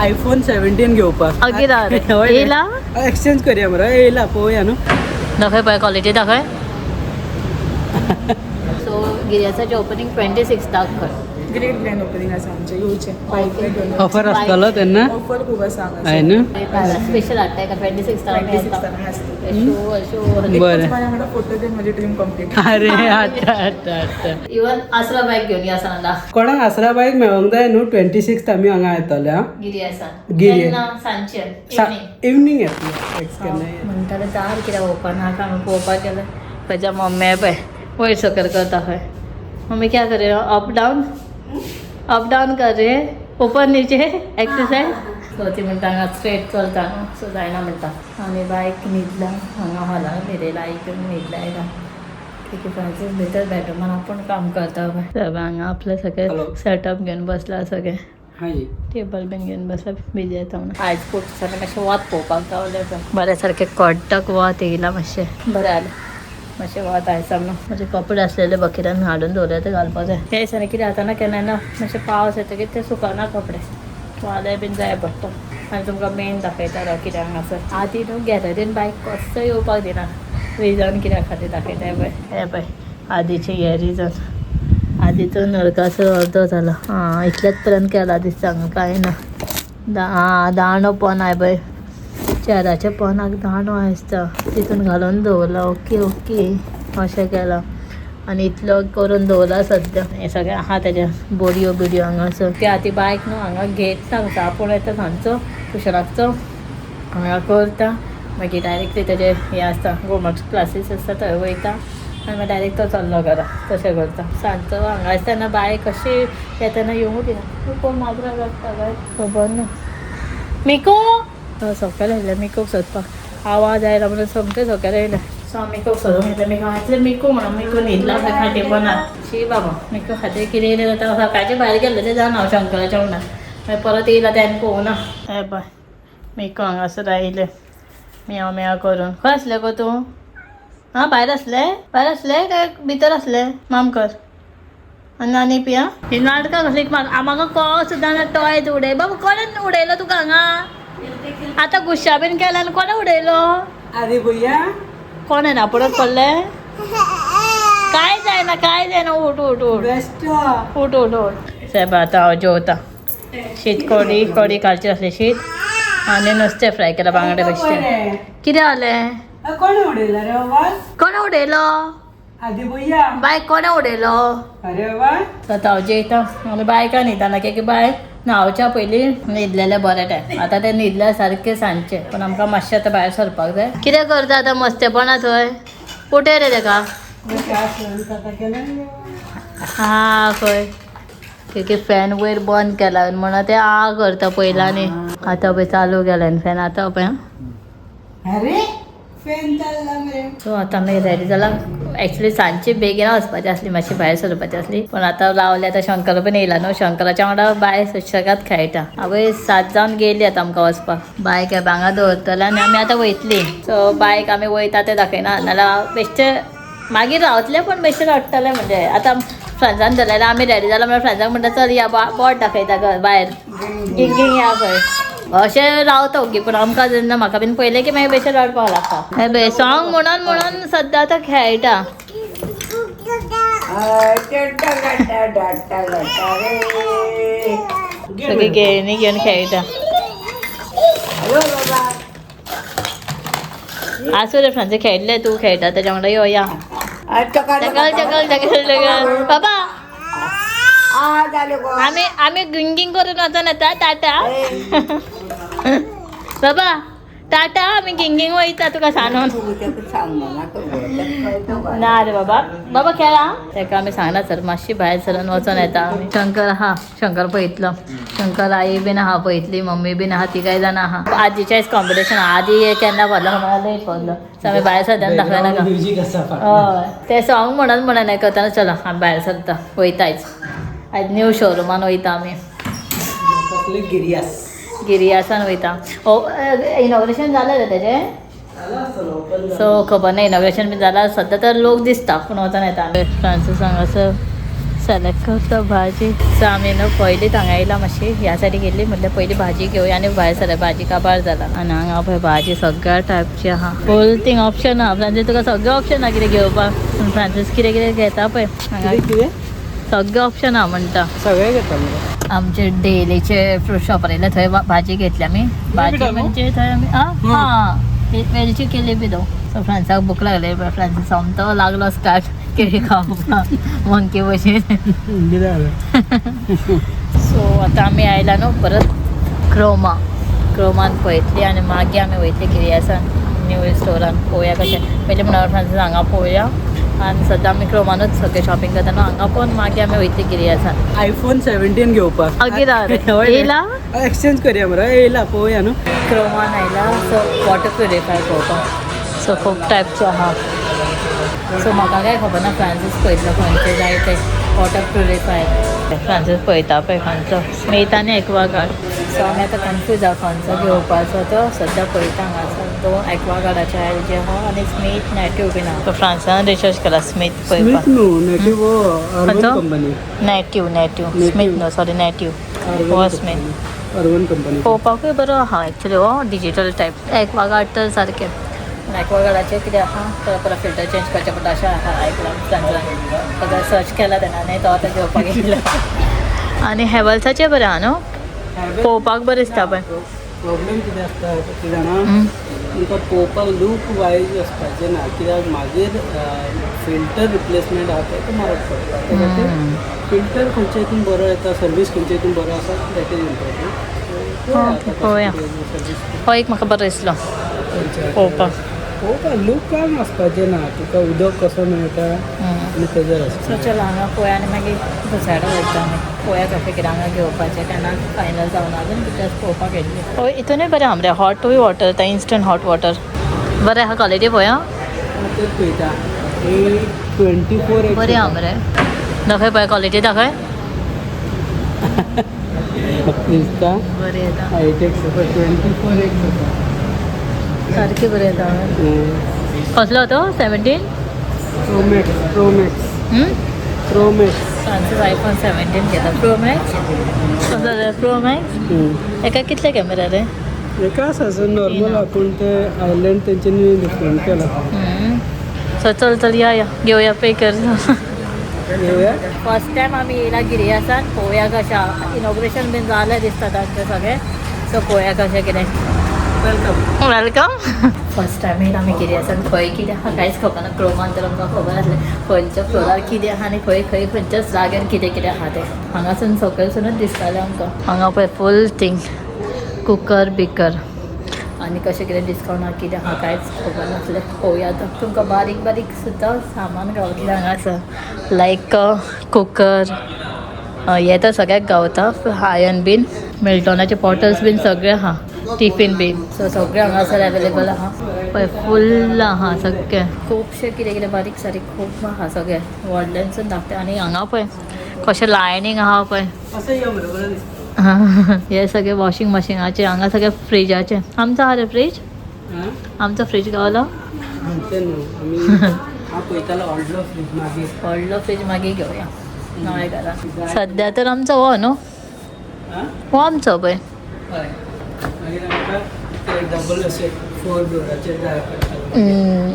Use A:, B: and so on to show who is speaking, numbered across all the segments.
A: IPhone 17 घेवपाक
B: येला
A: exchange करूया मरे येयला पळोवया न्हू
B: दाखय पळय क्वालिटी दाखय सो गिर्यासाचें ओपनिंग 26 कर
C: ग्रेट ग्रँड ओपनिंग आसा आमचें येवचें
A: ऑफर आसतलो तेन्ना
C: ऑफर खूब आसा
A: आहे ना
B: स्पेशल हाडटाय का 26
A: बरें
C: माझ्या वांगडा फोटो घेवन म्हजी ड्रीम कंप्लीट
A: अरे हाडटा
B: इवन आसरा बायक घेवन या सांगला
A: कोणाक आसरा बायक मेळोंक जाय न्हू 26 आमी हांगा येतले हा
B: गिर्यासान
A: गिर्या.
B: सांचे
A: इवनिंग येतले एक्स केन्ना
B: म्हणटाले दार कित्याक ओपन आहा आमी पळोवपाक गेले खंयच्या मम्मी पळय वयर सकयल करता खंय मम्मी क्या करे अप डाउन कर रे ओपन नीचे एक्सरसाइज सो ती म्हणटा हांगा स्ट्रेट चलता न्हू सो जायना म्हणटा आमी बायक न्हिदला हांगा हॉलान न्हिदेला आयकून न्हिदला आयला ठीक आहे भितर बेडरूमान आपण काम करता पळय हांगा आपलें सगळें सेटअप घेवन बसला सगळें
A: हाय
B: टेबल बीन घेवन बसला बिजी येता म्हणून आयज पोट मातशें वत पळोवपाक गावलें पळय बरें सारकें कडक वत येयला मातशें बरें जालें मातशें वत आयसा म्हणून म्हजे कपडे आसलेले बकेटान हाडून दवरले ते घालपाक जाय ते दिसांनी कितें जाता ना केन्ना मातशें पावस येतकीर ते सुकना कपडे वाले बीन जाय पडटा आनी तुमकां मेन दाखयता रो कित्याक हांगासर आदी न्हू गॅलरीन बायक कसो येवपाक दिना रिजन कित्याक खातीर दाखयता हे पळय आदीचें हें रिजन आदीचो नरकासो अर्दो जाला इतलेच पर्यंत केला दिसता हांगा कांय ना दांडो पोन आय पळय चेराच्या पोनाक दांडो आसता तितून घालून दवरला ओके अशें केलां आनी इतलो करून दवरला सद्या हें सगळें आहा तेज्या बोडयो बिडयो हांगासर ती आतां बायक न्हू हांगा घेत सांगता आपूण येता सांजचो ट्युशनाचो हांगा करता मागीर डायरेक्टली तेजे हें आसता गवर्नमेंट क्लासीस आसता थंय वयता आनी मागीर डायरेक्ट तो चल्लो घरा तशें करता सांजचो हांगा आसतना बायक कशी येतना येवंक दिना कोण माजरां लागता काय खबर ना मिको सकाळी येयलें मिकोक सोदपाक आवाज आयला म्हणून सोमतें सकाळी येयलें सो मिकोक सोदूंक येतलें मिको हांवें मिको म्हणून मिको न्हिदला खंय खाटी पोनाक शी बाबा मिको खातीर कितें येयलें जाता सकाळचें भायर गेल्लें तें जावन हांव शंकराच्या वांगडा मागीर परत येयला तेन्ना पळोवना हे पळय मिको हांगासर आयलें म्याव करून खंय आसलें गो तूं भायर आसलें काय भितर आसलें मामकर आनी नानी पिया ही नाटकां कसली म्हाका कळ सुद्दां ना टॉयज उडय बाबा कोणें उडयलो तुका हांगा आतां गुश्शा बीन केला आनी कोणें उडयलो
A: आरे भैया
B: कोणें ना पडत पडलें काय जायना उठ
A: बेस्ट
B: साहेब आतां हांव जेवता शीत कडी कालची आसली शीत आनी नुस्तें फ्राय केलां बांगडे बेश्टें कितें जालें
A: कोण उडयला रे बाबा
B: कोणें उडयलो
A: आदी भैया
B: बायक कोणें उडयलो
A: अरे बाबा
B: आतां हांव जेयता आनी बायकान न्हिदना की बाय न्हांवच्या पयलीं न्हिदलेलें बरें टायम आतां तें न्हिदल्या सारकें सांजचें पूण आमकां मातशें आतां भायर सरपाक जाय कितें करता आतां मस्तेपणा थंय कुठे रे तेका खंय की फॅन वयर बंद केला म्हणून तें करता पयलांनी आतां पळय चालू केला फॅन आतां पळय
A: अरे फॅन चालला मरे
B: सो आतां आमी रेडी जाला एक्चुली सांजची बेगीन वचपाची आसली मातशी भायर सरपाची आसली पण आतां रावले आतां शंकर पण येयला न्हू शंकराच्या वांगडा बाय सुशेगाद खेळटा आवय 7 जावन गेली आतां आमकां वचपाक बायक हे भांगा दवरतले आनी आमी आतां वयतली सो बायक आमी वयता तें दाखयना नाल्यार बेश्टें मागीर रावतले पण बेश्टें रडटले म्हणजे आतां फ्रेंड्सान धरलेलें आमी रेडी जाला म्हणल्यार फ्रेंड्सांक म्हणटा चल या बोट दाखयता घर भायर गिंग या खंय अशें रावता ओगी पूण आमकां जेन्ना म्हाका बीन पयलें की मागीर बेश्टें रडपाक लागता हे बे सॉंग म्हणून सद्दां आतां खेळटा सगळी गेमी घेवन खेळटा आसूं रे फ्रेंड्स खेळले तूं खेळटा तेज्या वांगडा यो या चकल बाबा आम्ही गिंगिंग करून वचून येता टाटा बाबा टाटा आम्ही गिंगिंग वयता तुका सांगून ना रे बाबा खेळा तेका आमी सांगना सर मातशी भायर सरून वचून येता आमी शंकर आहा शंकर पळयतलो शंकर आई बीन आहा पळयतली मम्मी बीन आहा ती काय जाणा आहा आजीचेंच कॉम्पिटिशन आदी केन्ना पडलो म्हाका लेट पडलो सो आमी भायर सद्यान दाखयना हय ते सॉंग म्हणून आयकतना चलो आमी भायर सरता वयतायच आयज न्यू शोरुमान वयता आमी गिरियासान वयता इनॉग्रेशन जालें रे तेजें सो खबर ना इनॉग्रेशन बी जालां सद्या तर लोक दिसता पूण वचून येता आमी फ्रांसीस हांगासर सेलेक्ट करतो भाजी. सो आम्ही न्हू पयली हांगा मातशी ह्या सायडीक गेल्ली म्हटल्यार पयली भाजी घेवया आनी भायर सरया भाजी काबार जाला. आनी हांगा पळय भाजी सगळ्या टायपची आहा. फूल थिंग ऑप्शन आहा. फ्रांसीस तुका सगळे ऑप्शन आहा कितें घेवपाक. फ्रांसीस कितें कितें घेता पळय हांगा
A: कितें
B: सगळे ऑप्शन आहा म्हणटा.
A: सगळे घेता मरे.
B: आमचे डेलीचे फ्रूट शॉप आयले थंय भाजी घेतली आमी. भाजी म्हणजे थंय आमी वेलची केली बी दो. सो फ्रांसाक भूक लागली फ्रांसीस सोमतो लागलो स्टार्ट केळी खावपाक मंकी भशेन. सो आतां आमी आयला न्हू परत क्रोमान पळयतली आनी मागीर आमी वयतली किरियासान न्यू स्टोरान पळोवया कशें. पयलीं म्हणून फ्रांसीस हांगा पळोवया आनी सद्दां आमी क्रोमानूच सगळें शॉपिंग करता न्हू हांगा पळोवन मागीर आमी वयतली किरियासान.
A: आयफोन 17 घेवपाक
B: येयला
A: एक्सचेंज करया मरे. येयला पळोवया न्हू.
B: क्रोमान आयला सो वॉटर प्युरिफायर पळोवपाक. सो खूब टायपचो आहा. सो म्हाका काय खबर ना फ्रांसीस पळयतलो खंयचे जाय ते वॉटर प्युरिफायर. फ्रांसीस पळयता पळय खंयचो स्मिथ आनी एक्वागार्ड. सो आमी आतां कन्फ्यूज आहा खंयचो घेवपाचो तो सद्दां पळयता हांगासर. दोन एक्वागार्डाचे एल जी आहा आनी स्मिथ नेटिव्ह बीन आहा. सो फ्रांसान रिसर्च केला स्मिथ पळयपाक. नेटिव्ह स्मिथ न्हू सॉरी नेटिव्ह हो स्मिथ
A: अर्बन कंपनी
B: पळोवपाकूय बरो आहा एक्चुली हो डिजिटल टायप. एक्वागार्ड तर सारकें एक्वागार्डाचें कितें आहा तर परत फिल्टर चेंज करचें पडटा अशें आहा आयकलां फ्रांसान. सगळें सर्च केला तेणा आनी तो आतां घेवपाक येयला. आनी हेवल्साचें बरें आहा न्हू पळोवपाक बरें दिसता पळय.
A: प्रॉब्लेम कितें आसता कितें जाणा तुमकां पळोवपाक लूक वायज वचपाचें ना कित्याक मागीर फिल्टर रिप्लेसमेंट आहा पळय तो म्हारग पडटा. त्या खातीर फिल्टर खंयच्या हितून बरो येता सर्वीस खंयच्या हितून बरो आसा दॅट इज इम्पॉर्टंट.
B: पळोवया हो एक म्हाका बरो दिसलो पळोवपाक.
A: लूक काय आसपाचें ना तुका उदक कसो मेळटा आनी तेजेर आसता.
B: सो चल हांगा पळोवया आनी मागीर दुसऱ्या वयता आमी पळोवया कशें कितें हांगा घेवपाचें केन्ना फायनल जावना अजून बिकॉज पळोवपाक येतली. हय हितूनय बरें आहा मरे हॉटूय वॉटर तें इन्स्टंट हॉट वॉटर बरें आहा क्वॉलिटी पळोवया.
A: तेच पळयता 24
B: बरें आहा मरे. दाखय पळय क्वॉलिटी दाखय.
A: दिसता
B: बरें येता
A: 24
B: सारकें बरें येता. कसलो तो 17
A: प्रो मॅक्स
B: फ्रांसीस आयफोन 17 घेता. प्रो मॅक्स कसलो रे प्रो मॅक्स एका कितले कॅमेरा रे.
A: एका आसा नॉर्मल आहा पूण ते आयलँड तेंच्यांनी डिफरंट केला.
B: सो चल या घेवया पे कर.
A: घेवया.
B: फर्स्ट टायम आमी येयला गिरियासान पळोवया कशें इनॉग्रेशन बीन जालें दिसता तांचें सगळें. सो पळोवया कशें कितें. वेलकम. फर्स्ट टायम येयला आमी गिरियासान खंय कितें आहा कांयच खबर ना. क्रोमान तर आमकां खबर आसलें खंयच्या फ्लोरार कितें आहा आनी खंय खंयच्याच जाग्यार कितें कितें आहा तें हांगासून सकयलसूनच दिसतालें आमकां. हांगा पळय फूल थिंग कुकर बिकर आनी कशें कितें डिस्कावंट आहा कितें आहा कांयच खबर नासलें. पळोवया आतां तुमकां बारीक बारीक सुद्दां सामान गावतलें हांगासर लायक कुकर हें तर सगळ्याक गावता. आयर्न बीन मिल्टॉनाचे पॉटल्स बीन सगळे आहा टिफीन बीन. सो सगळें हांगासर एवेलेबल आहा पळय फूल आहा सगळें. खुबशें कितें कितें बारीक सारीक खूब आहा सगळें व्हडल्यानसून धाकटें. आनी हांगा पळय कशें लायनींग आहा पळय. हे सगळें वॉशिंग मशिनाचे हांगा सगळें फ्रिजाचे. आमचो आहा रे फ्रीज. आमचो फ्रीज गावलो. व्हडलो फ्रीज मागीर घेवया नव्या घरान. सद्या तर आमचो हो न्हू हो आमचो पळय.
A: डबल अशें 4 डोराचेर जाय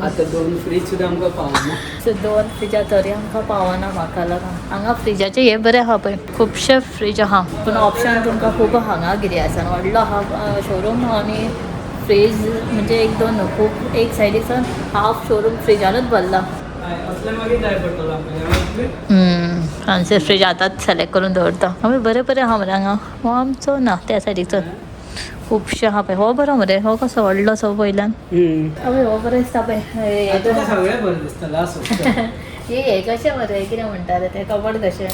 A: आतां 2 फ्रीज सुद्दां आमकां पावना.
B: सो 2 फ्रिजा तरी आमकां पावना म्हाका लागून. हांगा फ्रिजाचे हे बरें आहा पळय खुबशे फ्रीज आहा पूण ऑप्शन तुमकां खूब हांगा गिरियासान व्हडलो आहा शोरूम. आनी फ्रीज म्हणजे 1-2 न्हू खूब एक सायडीसान हाफ शोरूम फ्रिजानूच भरला. फ्रांसीस फ्रीज आतांच सिलेक्ट करून दवरता. आमी बरें बरें आहा मरे हांगा. हो आमचो ना त्या सायडीचो खुबशे आहा पळय. हो बरो मरे हो कसो व्हडलो सो वयल्यान. अबे हो बरो दिसता पळय.
A: सगळें बरें दिसता लास्ट.
B: हे कशें मरे कितें म्हणटा रे ते कबड कशें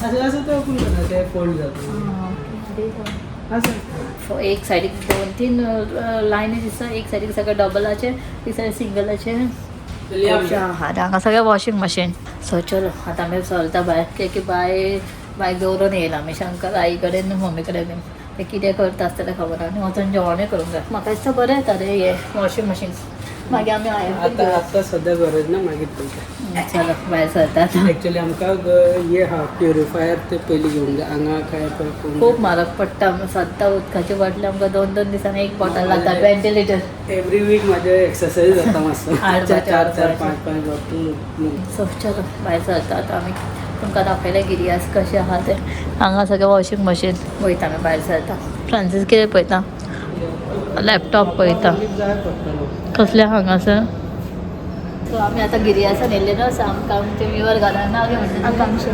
A: फोल्ड जाता.
B: एक सायडीक 2-3 लायनी दिसता. एक सायडीक सगळें डबलाचे एक सायडीक सिंगलाचे. हांगा सगळें वॉशिंग मशीन. सो चलो आतां आमी चलता भायर की बाय दवरून येयला आमी शंकर आई कडेन मम्मी कडेन बीन. ते कितें करता आसतलें खबर ना. आनी वचून जेवणूय करूंक जाय. म्हाका दिसता बरें येता रे हे वॉशिंग मशीन. मागीर आमी
A: आता आता सध्या गरज ना मागीर पळयता.
B: चलो भायर सरतात.
A: ॲक्च्युली आमकां हे हा प्युरिफायर ते पयलीं घेवंक जाय. हांगा काय पळय
B: खूप म्हारग पडटा सद्दां उदकाची बाटली आमकां 2-2 दिसांनी एक बॉटल लागता 20 लिटर.
A: एवरी वीक माझे एक्सरसाइज जाता मातसो. 4-4, 5-5 बॉटल.
B: सो चलो भायर सरतात आमी. तुमकां दाखयलें गिरियास कशें आहा तें. हांगा सगळें वॉशिंग मशीन. वयता आमी भायर सरता. फ्रांसीस कितें पळयता? लॅपटॉप पळयता.
A: जाय पडटलो.
B: कसल्या हांगासर. सो आमी आतां गिरियासान येयल्ले न्हू सो आमकां ते विवर घालना नाव म्हणटा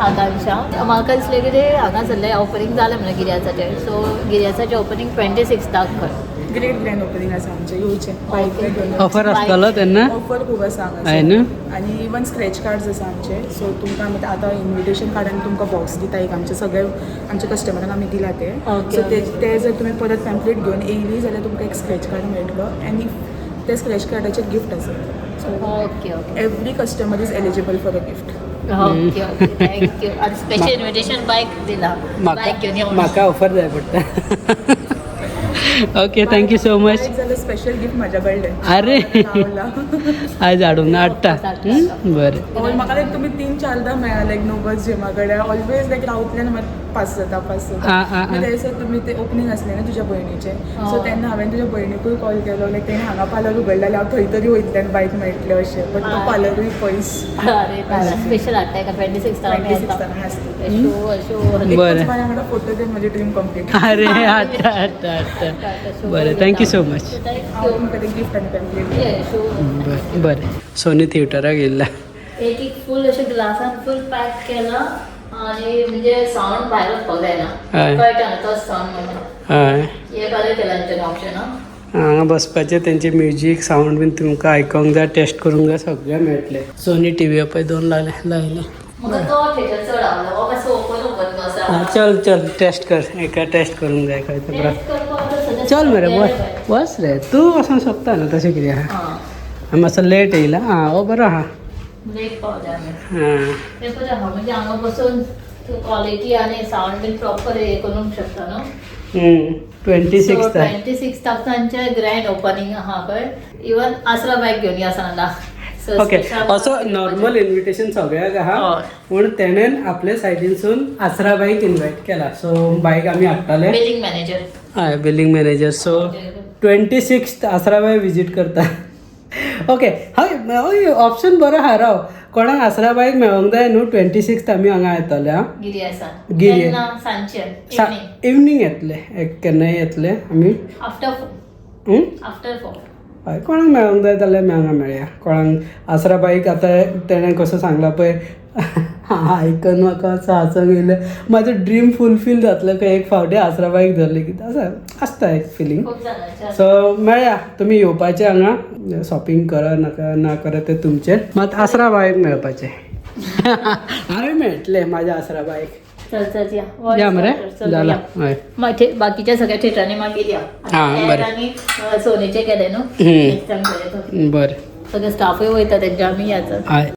B: आकांक्षा. म्हाका दिसलें की ते हांगासरलें ओपनिंग जालें म्हणलें गिरियासाचें. सो गिरियासाचें ओपनिंग 26 खंय.
C: ग्रेट ग्रँड ओपनिंग आसा आमचें येवचें. बायक घेवन
A: ऑफर आसतलो तेन्ना
C: ऑफर खूब आसा
A: आहे
C: हांगा.
A: न्हू.
C: आनी इवन स्क्रॅच कार्ड्स आसा आमचे. सो तुमकां आमी आतां इन्विटेशन कार्डान तुमकां बॉक्स दिता एक आमचे सगळे आमच्या कस्टमरांक आमी दिला ते.
B: Okay.
C: सो ते जर तुमी परत पॅम्पलेट घेवन येयली जाल्यार तुमकां एक स्क्रॅच कार्ड मेळटलो आनी त्या स्क्रॅच कार्डाचेर गिफ्ट आसा. So
B: okay okay
C: every customer is eligible for a gift.
B: Okay okay thank you. आनी स्पेशल इन्विटेशन बायक दिला. बायक घेवन येवं.
A: म्हाका ऑफर जाय पडटा. Okay thank you so much.
C: जाल्यार स्पेशल गिफ्ट म्हाज्या कडल्यान.
A: अरे
C: रावला.
A: आयज हाडूंक ना हाडटा. बरें.
C: म्हाका लायक तुमी 3-4दा मेळ्ळा लायक नोबल्स जिमा कडेन ऑलवेज लायक रावतल्यान मात पास जाता. थंयसर तुमी ते ओपनिंग आसलें ना तुज्या भयणीचें. सो तेन्ना हांवें तुज्या भयणीकूय कॉल केलो लायक तेणें हांगा पार्लर उगडलें जाल्यार हांव थंय तरी वयतलें बायक मेळटलें अशें. बट तो पार्लरूय पयस.
B: अरे स्पेशल हाडटाय का 26
A: बरें.
C: माझ्या वांगडा फोटो दे म्हजे ड्रीम कंप्लीट.
A: अरे हाडटा हाडटा हाडटा. बरें थँक्यू सो मच.
C: हांव तुमकां ते गिफ्ट आनी पॅम्पलेट.
A: बरें बरें. सोनी थिएटराक येयला.
B: एक फूल अशें ग्लासान फूल पॅक केला आणि म्हणजे साऊंड भायर वचपाक जायना.
A: हय.
B: कळटा न्हू तोच साऊंड म्हणून.
A: हय.
B: हे बरें केलां तेंच्यानी ऑप्शन.
A: हांगा बसपाचें तेंचे म्युजीक सावंड बीन तुमकां आयकोंक जाय टेस्ट करूंक जाय सगळें मेळटलें. सोनी टीव्ही पळय 2 लायले.
B: म्हाका तो थिएटर चड आवडलो. हो मातसो ओपन कसो
A: चल चल टेस्ट कर. एका टेस्ट करूंक जाय खंय ते बरं. चल मरे बस रे तूं वचोंक शकता न्हू तशें कितें आहा. मातसो लेट येयला. आं हो बरो आहा.
B: लेट पावले आमी.
A: हां
B: ते बरें आहा म्हणजे हांगा बसून तूं क्वालिटी आनी साऊंड बीन प्रॉपर हे करूंक शकता न्हू. 26 तांचे ग्रँड ओपनिंग आहा पळय. इवन आसरा बायक घेवन या सांगला.
A: ओके असो नॉर्मल इन्विटेशन सगळ्याक आहा. पूण तेणेन आपले सायडीनसून आसरा बाईक इन्वायट केला. सो बायक आमी हाडटाले.
B: Billing manager.
A: हय बिलिंग मॅनेजर. सो 26 आसरा बाय विजीट करता. ओके हय ऑप्शन बरो आहा. राव कोणाक आसरा बायक मेळोंक जाय न्हू 26 आमी हांगा येतले. हां
B: गिरियासान.
A: गिरिया.
B: तेन्ना सांजचे
A: इवनिंग येतले. केन्नाय येतले आमी.
B: आफ्टर 4.
A: हय कोणाक मेळोंक जाय जाल्यार आमी हांगा मेळया. कोणाक आसरा बाईक आतां तेणें कसो सांगला पळय आयकन म्हाका असो हांसूंक येयलें. म्हाजो ड्रीम फुलफील जातलो खंय एक फावटी आसरा बाईक धरली कितें आसता एक फिलींग. सो मेळया. तुमी येवपाचें हांगा शॉपिंग करा नाका ना करा तें तुमचें. मात आसरा बाईक मेळपाचें. हांवें मेळटलें म्हाज्या आसरा बाईक.
B: चल चल
A: या मरे जाला. हय
B: बाकीच्या सगळ्या थिएटरांनी मागीर या.
A: हां बरें.
B: आनी सोनीचे केले न्हू.
A: बरें.
B: सगळे स्टाफूय वयता तेंचे आमी याच.
A: हय